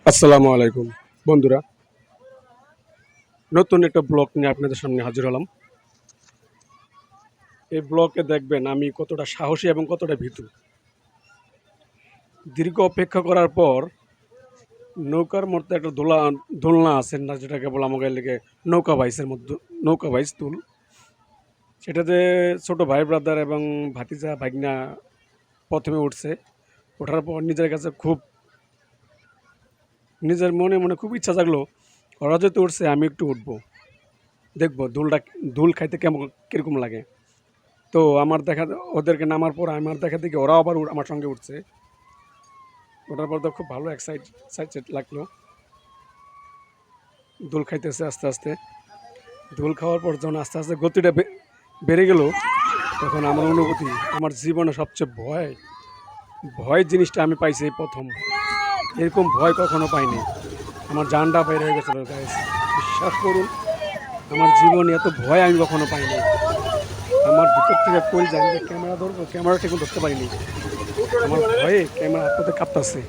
আসসালামু আলাইকুম বন্ধুরা, নতুন একটা ব্লগ নিয়ে আপনাদের সামনে হাজির হলাম। এই ব্লগে দেখবেন আমি কতটা সাহসী এবং কতটা ভীতু। দীর্ঘ অপেক্ষা করার পর নৌকার মধ্যে একটা দোলনা আছে না, যেটাকে বলা আমাকে লেগে নৌকা বাইসের মধ্যে নৌকা বাইস তুল, সেটাতে ছোট ভাই ব্রাদার এবং ভাতিজা ভাগনা প্রথমে উঠছে। ওঠার পর নিজের কাছে খুব নিজের মনে মনে খুব ইচ্ছা জাগলো, ওরা যেহেতু উঠছে আমি একটু উঠবো, দেখবো দুল খাইতে কেমন কীরকম লাগে। তো আমার দেখা ওদেরকে নামার পর আমার দেখা দেখি ওরাও আবার আমার সঙ্গে উঠছে। ওঠার পর তো খুব ভালো এক্সাইটেড লাগলো। দোল খাইতেছে আস্তে আস্তে। দোল খাওয়ার পর যখন আস্তে আস্তে গতিটা বেড়ে গেল, তখন আমার অনুভূতি, আমার জীবনে সবচেয়ে ভয় ভয় জিনিসটা আমি পাইছি এই প্রথম। এরকম ভয় কখনো পাইনি। আমার জানটা বাইরে হয়ে গেছিলো গাইস, বিশ্বাস করুন, আমার জীবনে এত ভয় আমি কখনো পাইনি। আমার ভিতর থেকে কই জানি যে ক্যামেরা ধরবো, ক্যামেরা ঠিক ধরতে পারিনি। আমার ভয়ে ক্যামেরা হাত পাতে কাঁপতাছে।